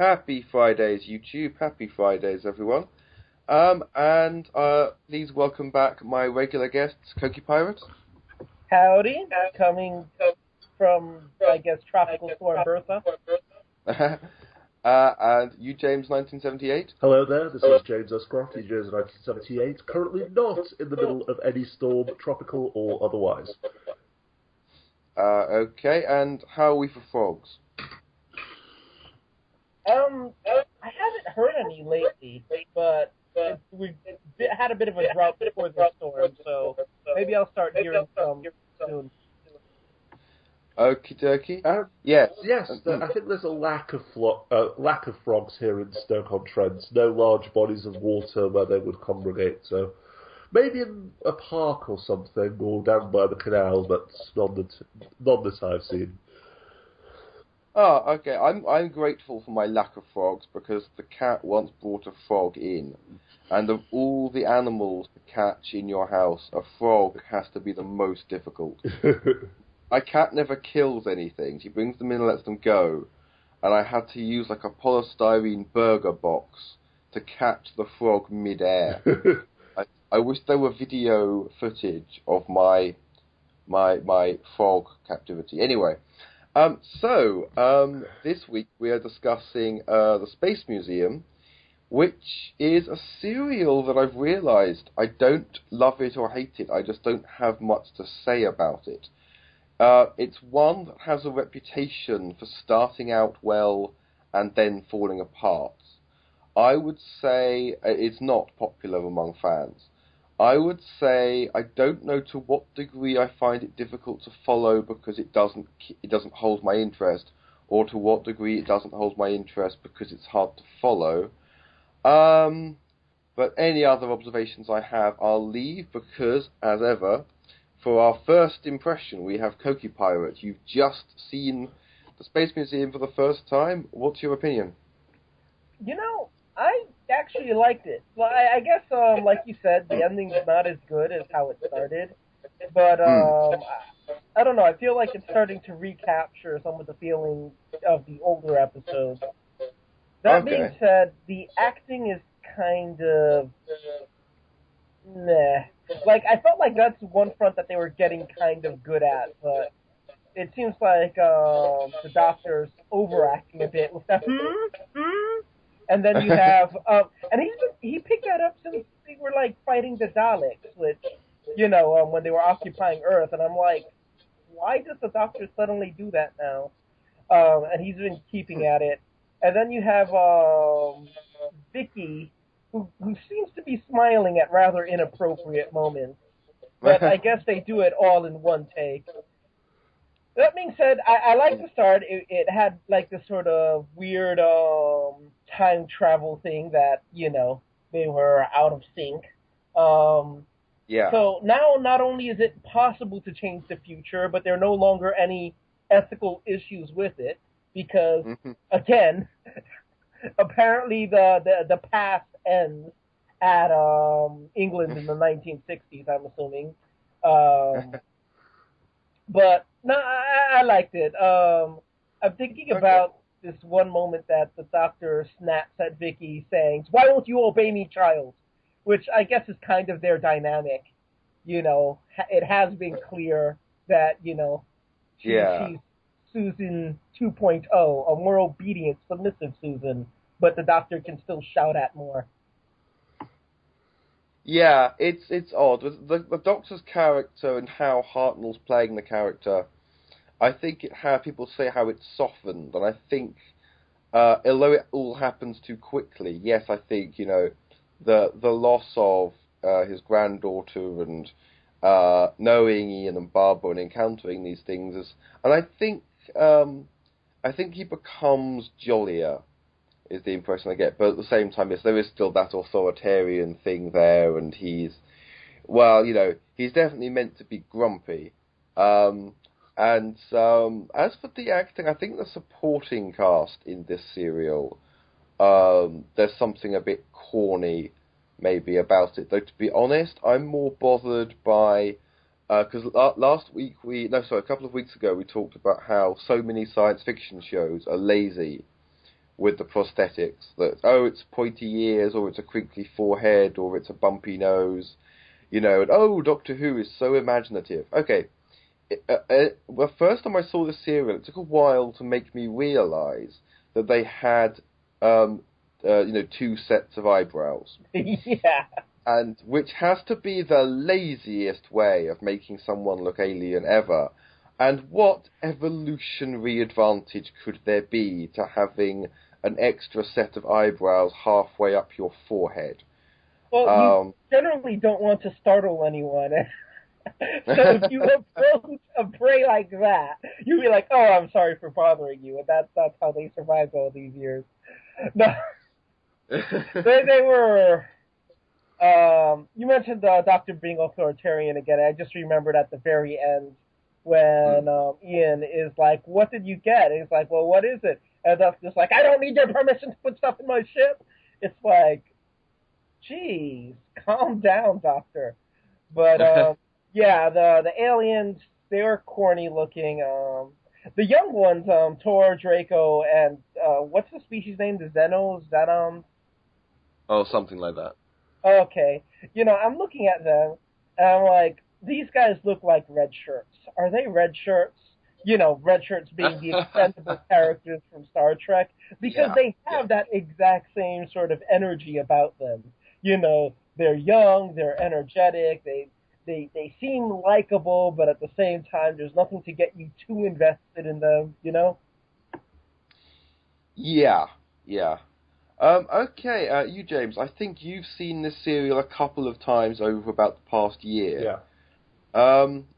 Happy Fridays, YouTube. Happy Fridays, everyone. Please welcome back my regular guests, Coquipirate. Howdy, coming from, I guess, Tropical Storm Bertha. And Ujames1978. Hello there, this is James Uscroft, Ujames1978, currently not in the middle of any storm, tropical or otherwise. Okay, and how are we for frogs? I haven't heard any lately, but we had a bit of a drought before the storm, so maybe I'll start hearing some soon. Okie dokie. Yes. I think there's a lack of frogs here in Stoke-on-Trent. No large bodies of water where they would congregate. So maybe in a park or something, or down by the canal. But none that I've seen. Oh, okay. I'm grateful for my lack of frogs because the cat once brought a frog in, and of all the animals to catch in your house, a frog has to be the most difficult. My cat never kills anything. She brings them in and lets them go. And I had to use like a polystyrene burger box to catch the frog mid-air. I wish there were video footage of my frog captivity. Anyway, this week we are discussing the Space Museum, which is a serial that I've realised I don't love it or hate it. I just don't have much to say about it. It's one that has a reputation for starting out well and then falling apart. I would say it's not popular among fans. I would say I don't know to what degree I find it difficult to follow because it doesn't hold my interest, or to what degree it doesn't hold my interest because it's hard to follow. But any other observations I have, I'll leave because, as ever, for our first impression, we have Coquipirate. You've just seen the Space Museum for the first time. What's your opinion? You know, I actually liked it. Well, I guess, like you said, the ending's not as good as how it started. But, I don't know, I feel like it's starting to recapture some of the feelings of the older episodes. That being said, the acting is kind of meh. Like, I felt like that's one front that they were getting kind of good at, but it seems like the Doctor's overacting a bit with that and then you have and he picked that up since they were like fighting the Daleks, which, you know, when they were occupying Earth, and I'm like, why does the Doctor suddenly do that now? And he's been keeping at it. And then you have Vicky, who seems to be smiling at rather inappropriate moments. But I guess they do it all in one take. That being said, I like the start. It had like this sort of weird time travel thing that, you know, they were out of sync. So now not only is it possible to change the future, but there are no longer any ethical issues with it. Because, again, apparently the past ends at England in the 1960s, I'm assuming. But no, I liked it. I'm thinking about this one moment that the Doctor snaps at Vicky saying, "Why won't you obey me, child?" Which I guess is kind of their dynamic. You know, it has been clear that, you know, she's Susan 2.0, a more obedient, submissive Susan, but the Doctor can still shout at more. Yeah, it's odd. The Doctor's character and how Hartnell's playing the character, I think people say how it's softened, and I think, although it all happens too quickly, yes, I think, you know, the loss of his granddaughter and knowing Ian and Barbara and encountering these things is, and I think he becomes jollier, is the impression I get. But at the same time, yes, there is still that authoritarian thing there, and he's definitely meant to be grumpy. As for the acting, I think the supporting cast in this serial, there's something a bit corny maybe about it. Though, to be honest, I'm more bothered by, because a couple of weeks ago we talked about how so many science fiction shows are lazy with the prosthetics. That, oh, it's pointy ears, or it's a crinkly forehead, or it's a bumpy nose, and oh, Doctor Who is so imaginative. Okay, well, first time I saw the serial, it took a while to make me realise that they had, two sets of eyebrows. Yeah. And which has to be the laziest way of making someone look alien ever. And what evolutionary advantage could there be to having an extra set of eyebrows halfway up your forehead? Well, you generally don't want to startle anyone. So if you approach a prey like that, you'll be like, oh, I'm sorry for bothering you. And that's how they survived all these years. No. They were... you mentioned the Doctor being authoritarian again. I just remembered at the very end when Ian is like, what did you get? And he's like, well, what is it? And the Doctor's like, I don't need your permission to put stuff in my ship. It's like, geez, calm down, Doctor. But, yeah, the aliens, they were corny looking. The young ones, Tor, Draco, and what's the species name? The Xenos? Oh, something like that. Okay. I'm looking at them, and I'm like, these guys look like red shirts. Are they red shirts? Red shirts being the expendable characters from Star Trek. Because they have that exact same sort of energy about them. They're young, they're energetic, they seem likable, but at the same time, there's nothing to get you too invested in them, Yeah. Okay, you, James, I think you've seen this serial a couple of times over about the past year. Yeah.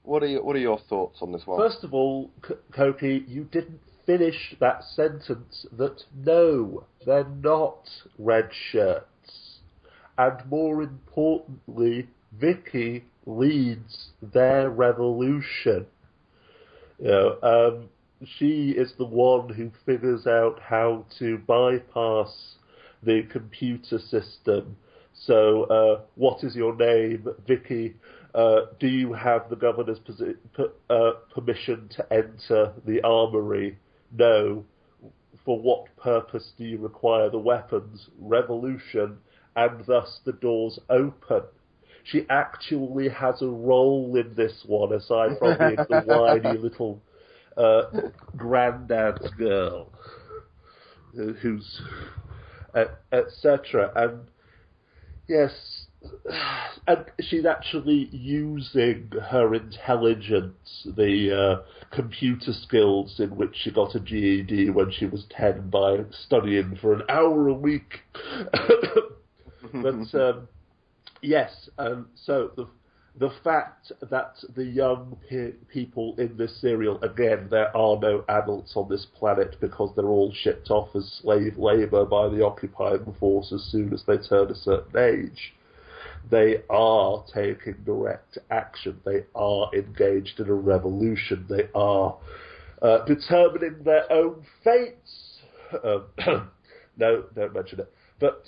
What are your thoughts on this one? First of all, Koki, you didn't finish that sentence that no, they're not red shirts. And more importantly, Vicky leads their revolution. She is the one who figures out how to bypass the computer system. So, what is your name, Vicky? Do you have the governor's permission to enter the armory? No. For what purpose do you require the weapons? Revolution. And thus the doors open. She actually has a role in this one, aside from being the whiny little granddad's girl, who's etc. And yes, and she's actually using her intelligence, the computer skills in which she got a GED when she was 10 by studying for an hour a week. But yes, so the fact that the young people in this serial, again, there are no adults on this planet because they're all shipped off as slave labour by the occupying force as soon as they turn a certain age. They are taking direct action. They are engaged in a revolution. They are determining their own fates. No, don't mention it. But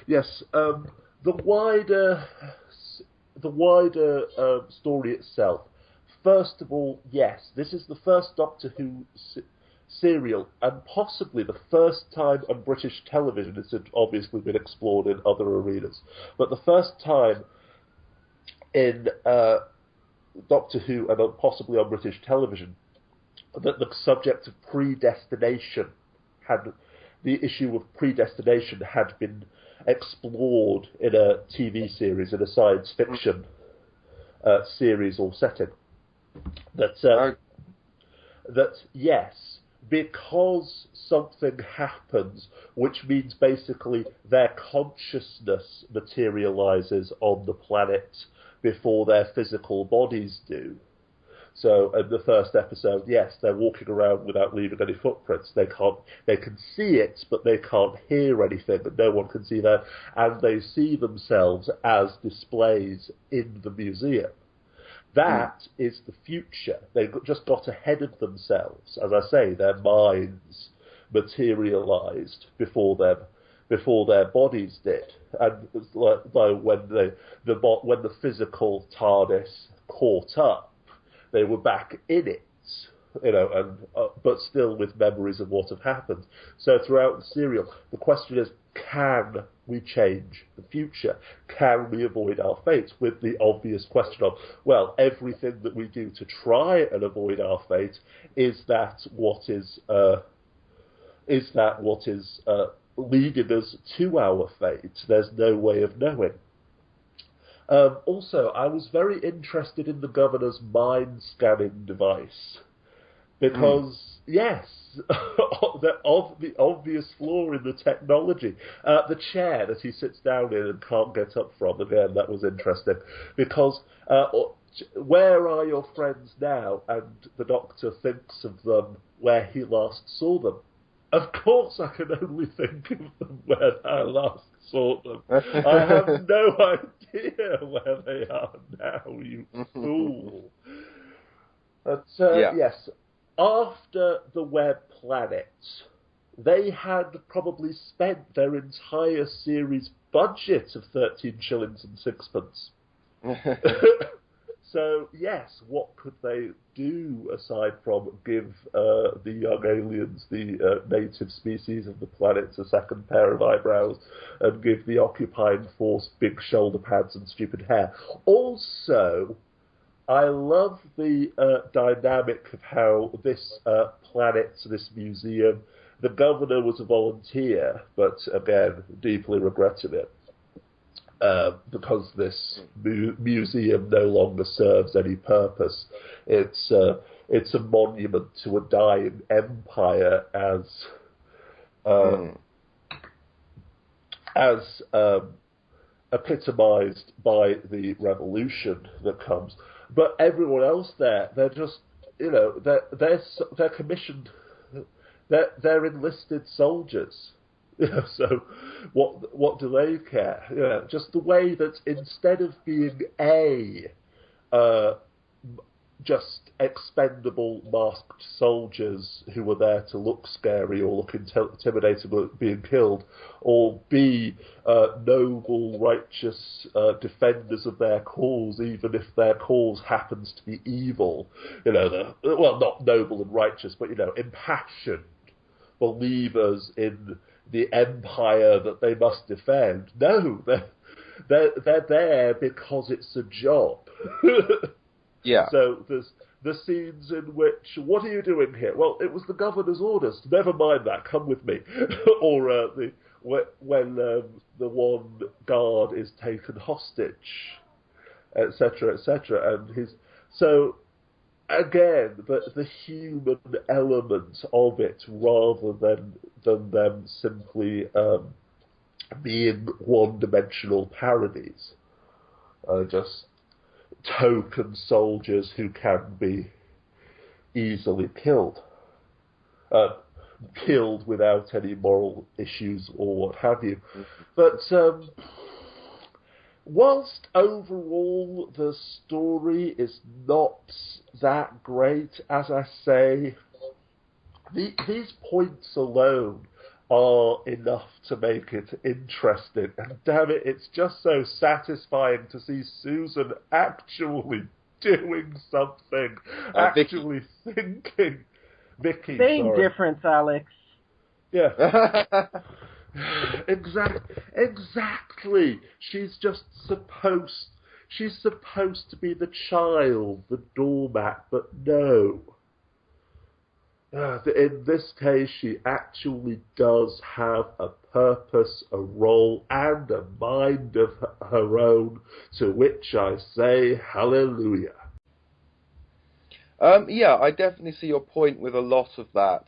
yes, the wider story itself. First of all, yes, this is the first Doctor Who serial, and possibly the first time on British television. It's obviously been explored in other arenas, but the first time in Doctor Who, and possibly on British television, that the subject of predestination the issue of predestination had been explored in a TV series, in a science fiction series or setting. That yes, because something happens, which means basically their consciousness materializes on the planet before their physical bodies do. So in the first episode, yes, they're walking around without leaving any footprints. They can see it, but they can't hear anything, and no one can see that. And they see themselves as displays in the museum. That is the future. They just got ahead of themselves. As I say, their minds materialized before their bodies did. And when the physical TARDIS caught up, they were back in it and but still with memories of what had happened. So throughout the serial, the question is, can we change the future? Can we avoid our fate? With the obvious question of, well, everything that we do to try and avoid our fate, is that what is leading us to our fate? There's no way of knowing. Also, I was very interested in the governor's mind scanning device because, yes, the obvious flaw in the technology. The chair that he sits down in and can't get up from, again, that was interesting because where are your friends now? And the doctor thinks of them where he last saw them. Of course, I can only think of them where I last saw them. I have no idea where they are now, you fool. But, yes, after the Web Planet, they had probably spent their entire series budget of 13 shillings and sixpence. So, yes, what could they do aside from give the young aliens, the native species of the planet, a second pair of eyebrows and give the occupying force big shoulder pads and stupid hair? Also, I love the dynamic of how this planet, this museum, the governor was a volunteer, but again, deeply regretted it. Because this museum no longer serves any purpose. It's a monument to a dying empire as epitomised by the revolution that comes. But everyone else there, they're just, they're commissioned, they're enlisted soldiers. So what do they care? Just the way that instead of being just expendable masked soldiers who were there to look scary or look intimidating but being killed, or B, noble, righteous defenders of their cause, even if their cause happens to be evil. Well, not noble and righteous, but impassioned believers in the empire that they must defend. No, they're there because it's a job. Yeah. So there's the scenes in which, what are you doing here? Well, it was the governor's orders. Never mind that. Come with me. Or when the one guard is taken hostage, etc., etc. And so. Again, the human element of it, rather than them simply being one-dimensional parodies, just token soldiers who can be easily killed, killed without any moral issues or what have you. But whilst overall the story is not that great, as I say, these points alone are enough to make it interesting. And damn it, it's just so satisfying to see Susan actually doing something, actually thinking. Vicky, Same difference, Alex. Yeah. Exactly. She's just supposed to be the child, the doormat, but no. In this case, she actually does have a purpose, a role, and a mind of her own, to which I say hallelujah. Yeah, I definitely see your point with a lot of that.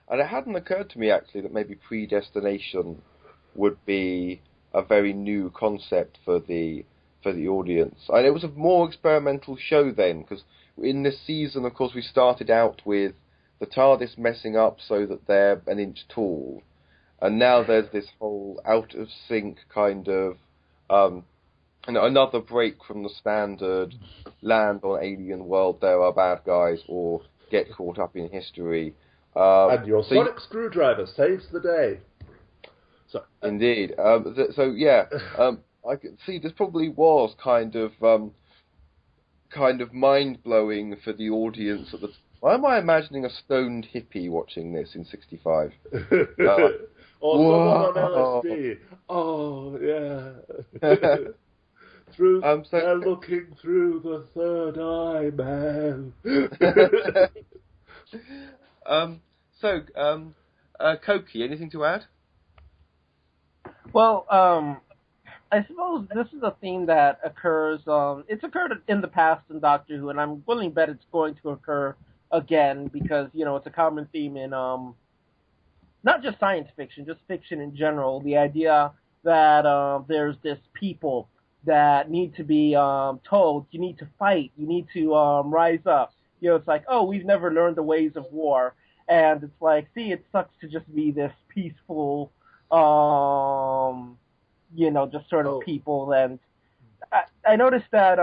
And it hadn't occurred to me, actually, that maybe predestination would be a very new concept for the audience. And it was a more experimental show then, because in this season, of course, we started out with the TARDIS messing up so that they're an inch tall. And now there's this whole out-of-sync kind of... another break from the standard land on alien world, there are bad guys, or get caught up in history. And your sonic screwdriver saves the day. So, indeed. I could see this probably was kind of mind blowing for the audience Why am I imagining a stoned hippie watching this in '65? Or someone on whoa. LSD. Oh, yeah. They're looking through the third eye, man. Koki, anything to add? Well, I suppose this is a theme that occurs. It's occurred in the past in Doctor Who, and I'm willing to bet it's going to occur again because it's a common theme in not just science fiction, just fiction in general. The idea that there's this people that need to be told, you need to fight, you need to rise up. It's like, oh, we've never learned the ways of war, and it's like, see, it sucks to just be this peaceful. Just sort of people. And I noticed that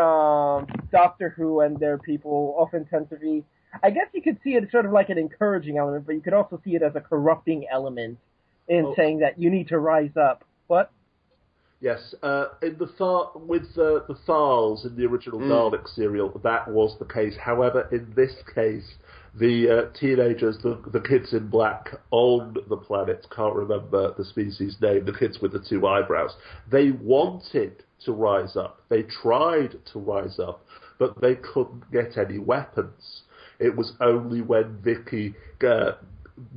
Doctor Who and their people often tend to be, I guess you could see it sort of like an encouraging element, but you could also see it as a corrupting element in saying that you need to rise up. What? Yes, with the Thals in the original Dalek serial, that was the case. However, in this case, the teenagers, the kids in black on the planet, can't remember the species name, the kids with the two eyebrows, they wanted to rise up. They tried to rise up, but they couldn't get any weapons. It was only when Vicky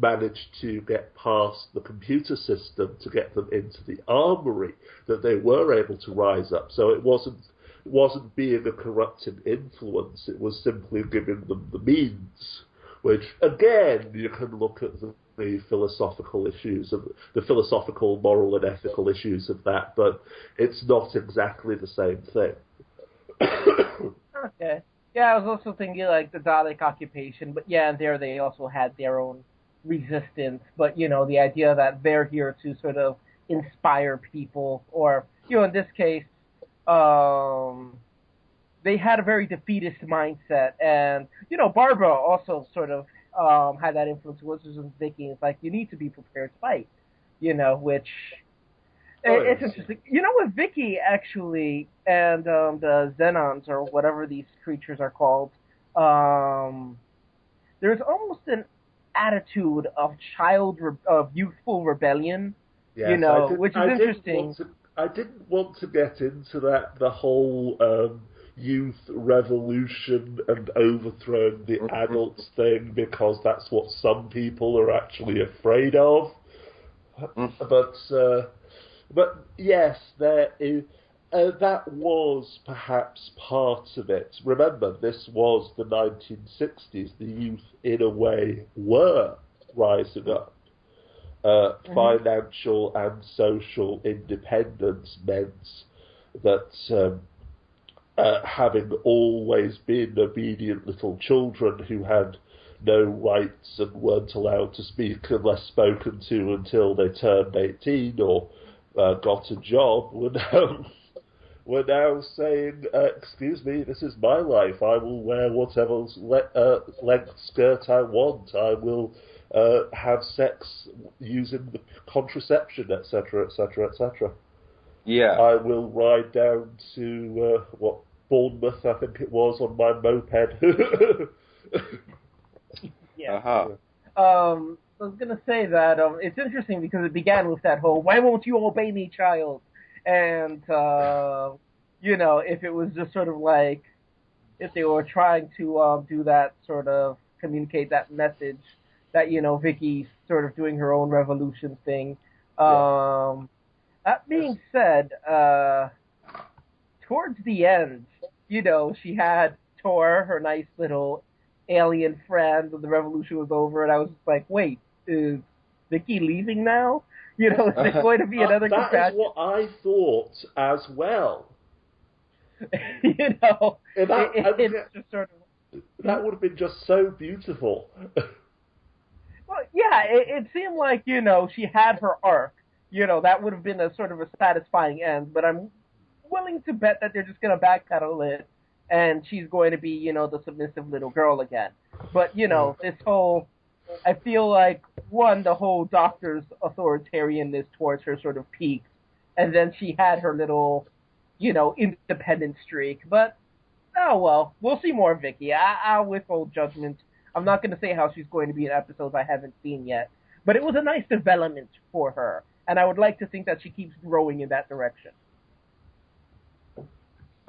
managed to get past the computer system to get them into the armory that they were able to rise up. So it wasn't being a corrupting influence, it was simply giving them the means, which again you can look at the philosophical issues of the philosophical, moral and ethical issues of that, but it's not exactly the same thing. Okay. Yeah, I was also thinking like the Dalek occupation, but yeah, there they also had their own resistance, but the idea that they're here to sort of inspire people, or in this case, they had a very defeatist mindset, and Barbara also sort of had that influence. Was Vicky? It's like you need to be prepared to fight, which it's interesting. With Vicky actually, and the Xenons or whatever these creatures are called, there's almost an attitude of youthful rebellion, yes, which is interesting. I didn't want to get into that, the whole youth revolution and overthrowing the adults thing, because that's what some people are actually afraid of. But yes, there is. That was perhaps part of it. Remember, this was the 1960s. The youth, in a way, were rising up. Financial and social independence meant that having always been obedient little children who had no rights and weren't allowed to speak unless spoken to until they turned 18 or got a job, we're now saying, excuse me, this is my life. I will wear whatever length skirt I want. I will have sex using the contraception, etc., etc., etc. Yeah. I will ride down to, Bournemouth, I think it was, on my moped. Yeah. Uh-huh. I was going to say that it's interesting because it began with that whole, why won't you obey me, child? And, if it was just sort of like, if they were trying to do that sort of, communicate that message that, Vicky's sort of doing her own revolution thing. That being said, towards the end, she had Tor, her nice little alien friend, when the revolution was over, and I was just like, wait, is Vicky leaving now? Is there going to be another companion? That is what I thought as well. It's just sort of... That would have been just so beautiful. Well, yeah, it seemed like, she had her arc. That would have been a sort of a satisfying end, but I'm willing to bet that they're just going to backpedal it, and she's going to be, the submissive little girl again. But, this whole... I feel like, one, the whole Doctor's authoritarianness towards her sort of peaked, and then she had her little, independent streak. But, oh well, we'll see more of Vicky. I'll withhold judgment I'm not going to say how she's going to be in episodes I haven't seen yet, but it was a nice development for her, and I would like to think that she keeps growing in that direction.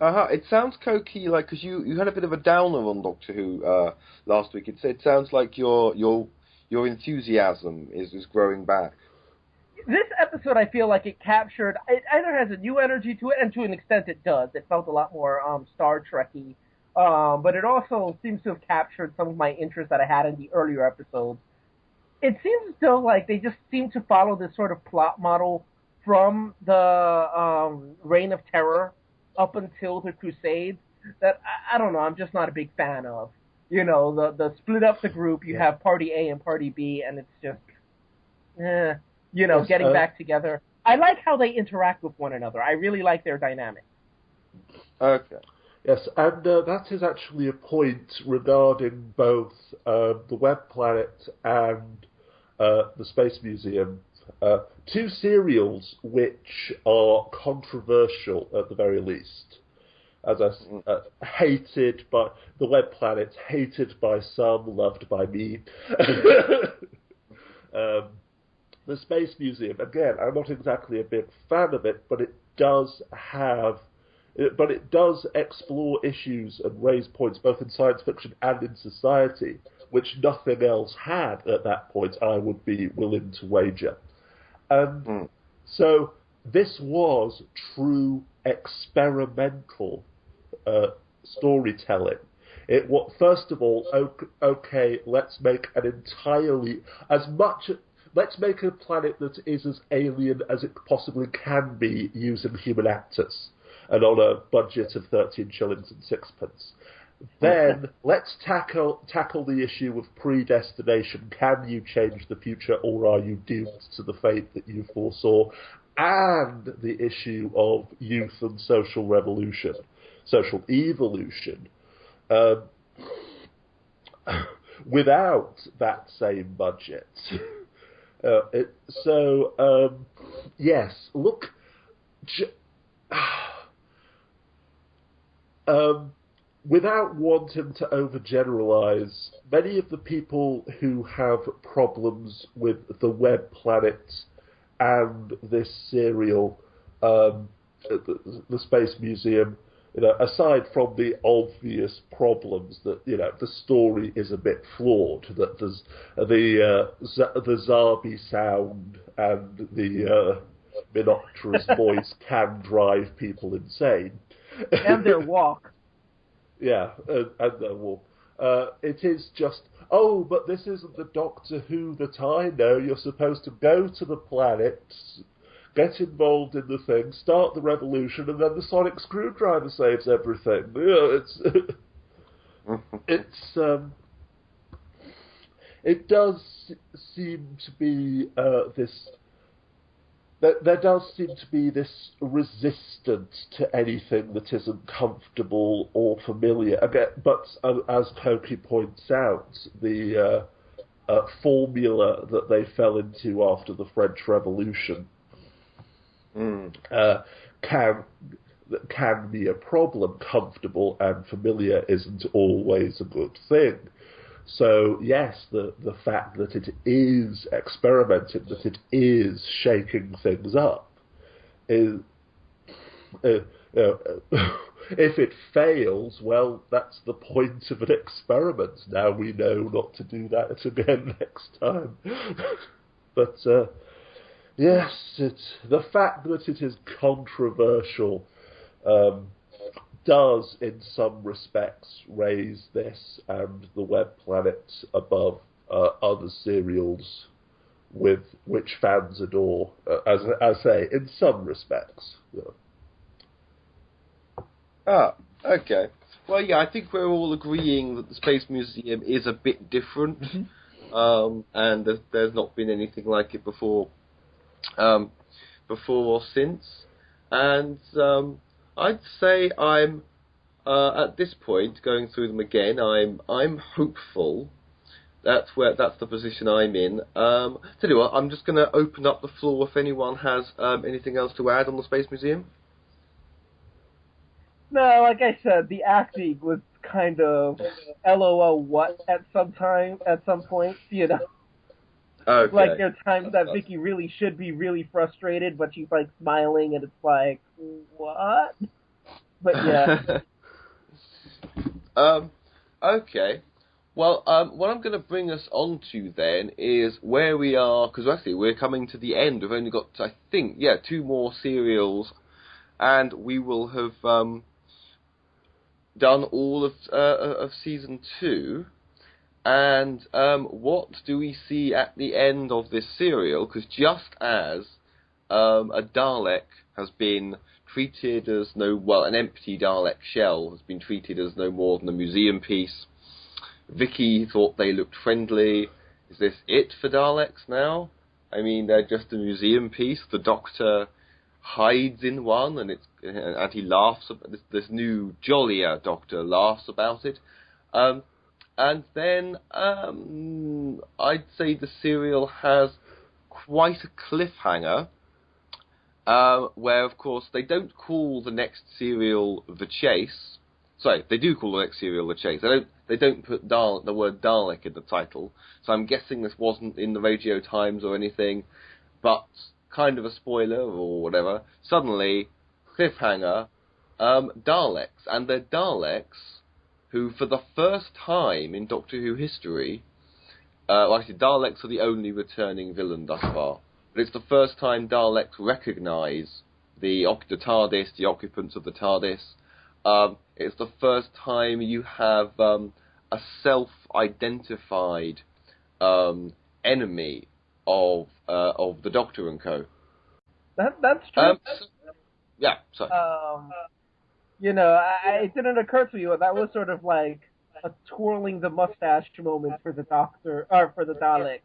It sounds, Koki, like, because you had a bit of a downer on Doctor Who last week. It sounds like your enthusiasm is growing back. This episode, I feel like it captured. It either has a new energy to it, and to an extent, it does. It felt a lot more Star Trek-y, but it also seems to have captured some of my interest that I had in the earlier episodes. It seems still like they just seem to follow this sort of plot model from the Reign of Terror up until the Crusades that I don't know, I'm just not a big fan of. You know, the split up the group, you have Party A and Party B, and it's just, getting back together. I like how they interact with one another. I really like their dynamic. Okay. Yes, and that is actually a point regarding both the Web Planet and the Space Museum. Two serials which are controversial at the very least. As hated by the Web Planet, hated by some, loved by me. The Space Museum, again, I'm not exactly a big fan of it, but it does explore issues and raise points both in science fiction and in society, which nothing else had at that point, I would be willing to wager. So this was true experimental storytelling. First of all, okay, let's make let's make a planet that is as alien as it possibly can be using human actors and on a budget of 13 shillings and sixpence. Then let's tackle the issue of predestination. Can you change the future, or are you doomed to the fate that you foresaw? And the issue of youth and social evolution. Without that same budget. Yes, look. Without wanting to overgeneralize, many of the people who have problems with the Web Planet and this serial, the Space Museum, aside from the obvious problems that the story is a bit flawed, that there's the Zarbi sound and the Minoptera's voice can drive people insane, and their walk. Yeah, and their walk. It is just, but this isn't the Doctor Who that I know. You're supposed to go to the planet, get involved in the thing, start the revolution, and then the sonic screwdriver saves everything. It does seem to be this. There does seem to be this resistance to anything that isn't comfortable or familiar. Again, but as Koki points out, the formula that they fell into after the French Revolution can be a problem. Comfortable and familiar isn't always a good thing. So yes, the fact that it is experimenting, that it is shaking things up, is if it fails, well, that's the point of an experiment. Now we know not to do that again next time. But yes, the fact that it is controversial does, in some respects, raise this and the Web Planet above other serials with which fans adore, as I say, in some respects. Yeah. Okay. Well, yeah, I think we're all agreeing that the Space Museum is a bit different, and there's not been anything like it before or since, and I'd say I'm at this point, going through them again, I'm hopeful. That's the position I'm in. Tell you what, I'm just going to open up the floor if anyone has anything else to add on the Space Museum. No, like I said, the acting was kind of LOL what at some point, Okay. Like there are times that Vicky really should be really frustrated, but she's like smiling and it's like, what? But yeah. Okay. Well, what I'm going to bring us on to then is where we are, because actually we're coming to the end. We've only got, I think, 2 more serials, and we will have done all of season 2. And what do we see at the end of this serial? Because just as a Dalek has been treated as an empty Dalek shell has been treated as no more than a museum piece. Vicky thought they looked friendly. Is this it for Daleks now? I mean, they're just a museum piece. The Doctor hides in one, and he laughs. This new jollier Doctor laughs about it. And then I'd say the serial has quite a cliffhanger, where, of course, they don't call the next serial The Chase. Sorry, they do call the next serial The Chase. They don't put the word Dalek in the title, so I'm guessing this wasn't in the Radio Times or anything, but kind of a spoiler or whatever. Suddenly, cliffhanger, Daleks, and they're Daleks who, for the first time in Doctor Who history, actually, Daleks are the only returning villain thus far, but it's the first time Daleks recognise the TARDIS, the occupants of the TARDIS. It's the first time you have a self-identified enemy of the Doctor and co. That's true. Yeah, sorry. It didn't occur to you that was sort of like a twirling the mustache moment for the Doctor, or for the Daleks.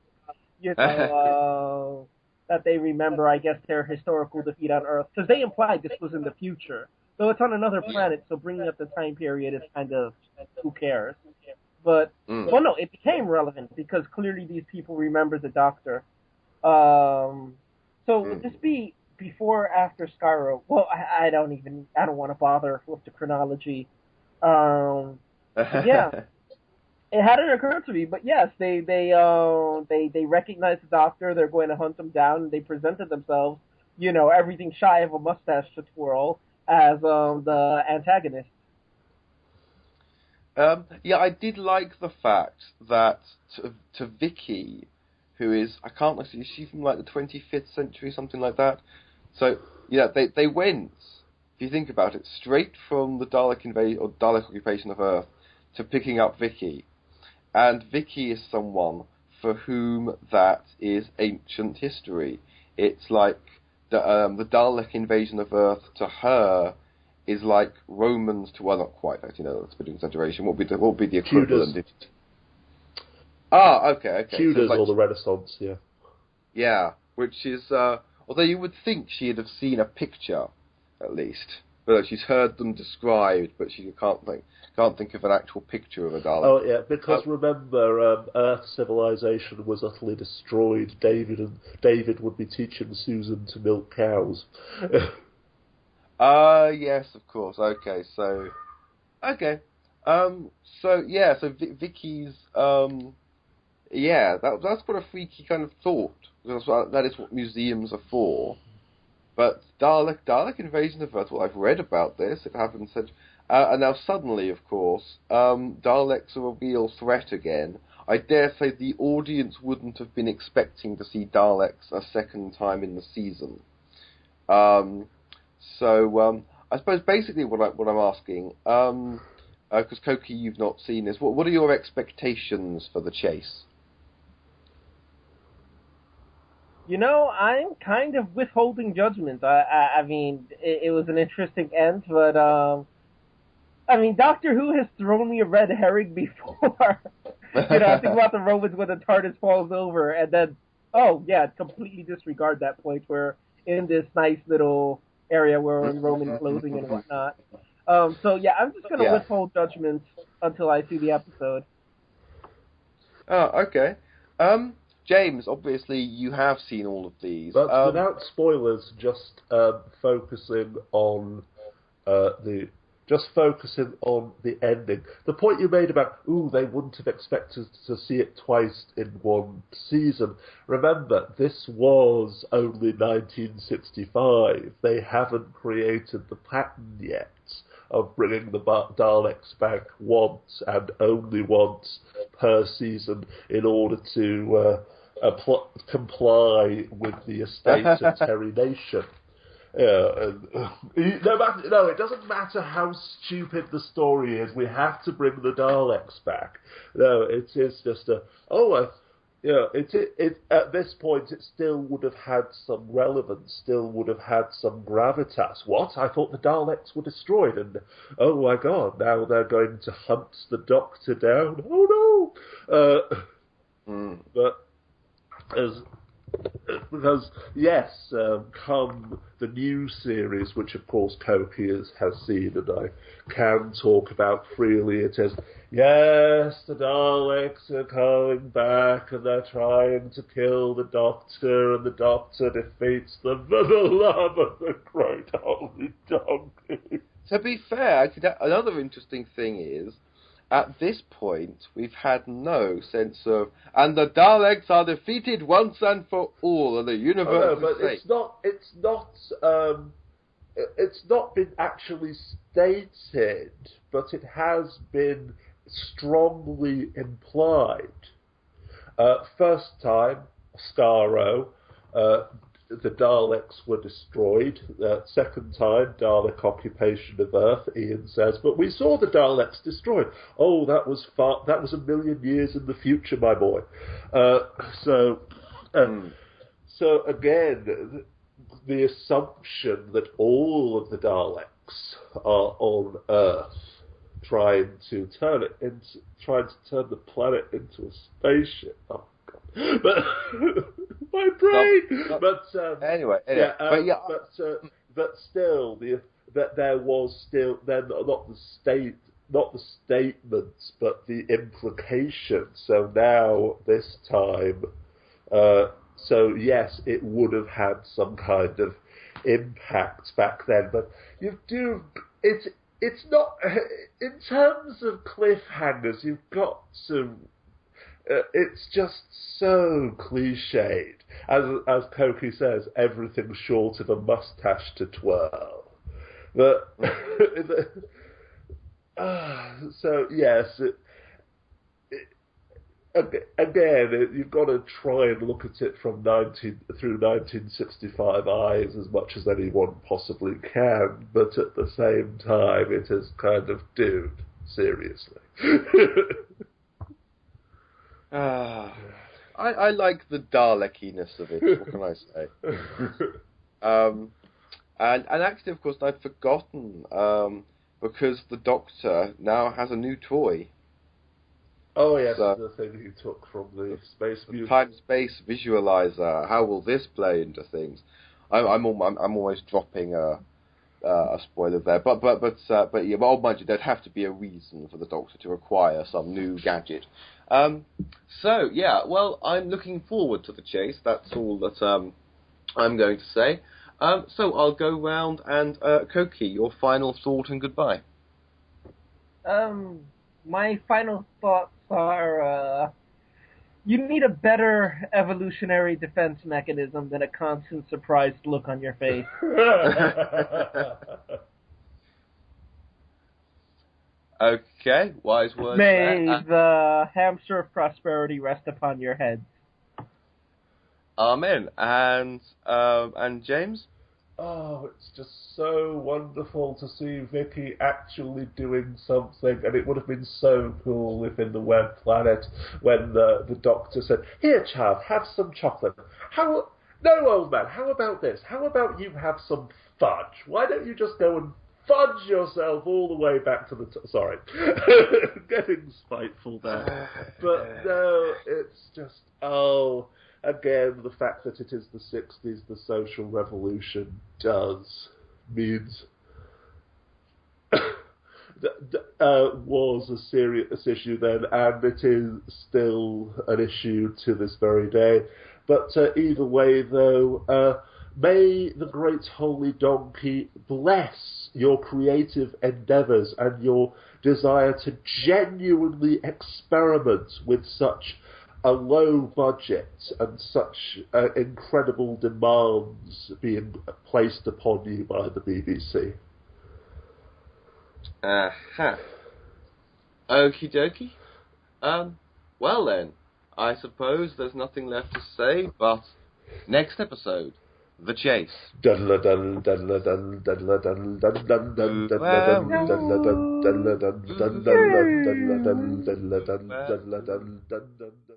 That they remember, I guess, their historical defeat on Earth, because they implied this was in the future. So it's on another planet, so bringing up the time period is kind of, who cares? But, well, no, it became relevant, because clearly these people remember the Doctor. So would this be before or after Skyro? Well, I don't want to bother with the chronology. Yeah. It hadn't occurred to me, but yes, they recognized the Doctor. They're going to hunt him down, and they presented themselves, everything shy of a mustache to twirl, as the antagonist. I did like the fact that to Vicky, who is, I can't remember, is she from like the 25th century, something like that? So they went, if you think about it, straight from the Dalek invasion or Dalek occupation of Earth to picking up Vicky. And Vicky is someone for whom that is ancient history. It's like the Dalek invasion of Earth to her is like Romans to, well, not quite, actually, no, that's a bit of exaggeration. What would be the equivalent? Tudors. Okay. Tudors, so like, or the Renaissance, yeah. Yeah, which is, although you would think she'd have seen a picture, at least. But she's heard them described, but she can't think of an actual picture of a Dalek. Oh yeah, because remember, Earth civilization was utterly destroyed. David would be teaching Susan to milk cows. Yes, of course. Okay, so Vicky's that's quite a freaky kind of thought. That is what museums are for. But Dalek invasion of Earth, well, I've read about this, it happens said, and now suddenly, of course, Daleks are a real threat again. I dare say the audience wouldn't have been expecting to see Daleks a second time in the season. I suppose basically what I'm asking, because Koki, you've not seen this, what are your expectations for The Chase? I'm kind of withholding judgment. I mean, it was an interesting end, but Doctor Who has thrown me a red herring before. I think about the Romans when the TARDIS falls over, and then, completely disregard that point. We're in this nice little area where we're in Roman clothing and whatnot. I'm just going to withhold judgment until I see the episode. Oh, okay. James, obviously you have seen all of these. But without spoilers, just focusing on the just focusing on the ending. The point you made about, they wouldn't have expected to see it twice in one season. Remember, this was only 1965. They haven't created the pattern yet of bringing the Daleks back once and only once per season in order to comply with the estates of Terry Nation. It doesn't matter how stupid the story is, we have to bring the Daleks back. No, it is just at this point, it still would have had some relevance, still would have had some gravitas. What? I thought the Daleks were destroyed, and oh my God, now they're going to hunt the Doctor down. Oh no! But because yes, come the new series, which of course Cokie has seen, and I can talk about freely. It is, yes, the Daleks are coming back, and they're trying to kill the Doctor, and the Doctor defeats them for the love of the great holy donkey. To be fair, another interesting thing is, at this point, we've had no sense of, and the Daleks are defeated once and for all, and the universe is safe. It's not been actually stated, but it has been strongly implied. First time, Skaro, the Daleks were destroyed. Second time, Dalek occupation of Earth, Ian says, but we saw the Daleks destroyed. Oh, that was a million years in the future, my boy. So again, the assumption that all of the Daleks are on Earth, trying to turn the planet into a spaceship. Oh God! But my brain. Anyway. But still, there was still then not the statements, but the implications. So now this time. So yes, it would have had some kind of impact back then, but it's not, in terms of cliffhangers, you've got to, it's just so cliched. As Cokie says, everything short of a mustache to twirl. But, so yes, again, you've got to try and look at it from 1965 eyes as much as anyone possibly can, but at the same time, it is kind of, dude, seriously. I like the Dalekiness of it, what can I say? And actually, of course, I'd forgotten, because the Doctor now has a new toy. Oh yes, the thing he took from the Space Museum. Time-space visualizer. How will this play into things? I'm almost dropping a spoiler there, but yeah, well, mind you, there'd have to be a reason for the Doctor to acquire some new gadget. So yeah, well, I'm looking forward to the chase. That's all that I'm going to say. So I'll go round and Cokie, your final thought and goodbye. My final thoughts are, you need a better evolutionary defense mechanism than a constant surprised look on your face. Okay, wise words. May the hamster of prosperity rest upon your heads. Amen. And James? Oh, it's just so wonderful to see Vicky actually doing something, and it would have been so cool if in the Web Planet, when the Doctor said, "Here, child, have some chocolate." No, old man, how about this? How about you have some fudge? Why don't you just go and fudge yourself all the way back to the sorry. Getting spiteful there. But no, it's just, again, the fact that it is the 60s, the social revolution means was a serious issue then, and it is still an issue to this very day. But either way, though, May the great holy donkey bless your creative endeavours and your desire to genuinely experiment with such a low budget and such incredible demands being placed upon you by the BBC. Aha. Okie dokie. Well then, I suppose there's nothing left to say, but next episode, The Chase.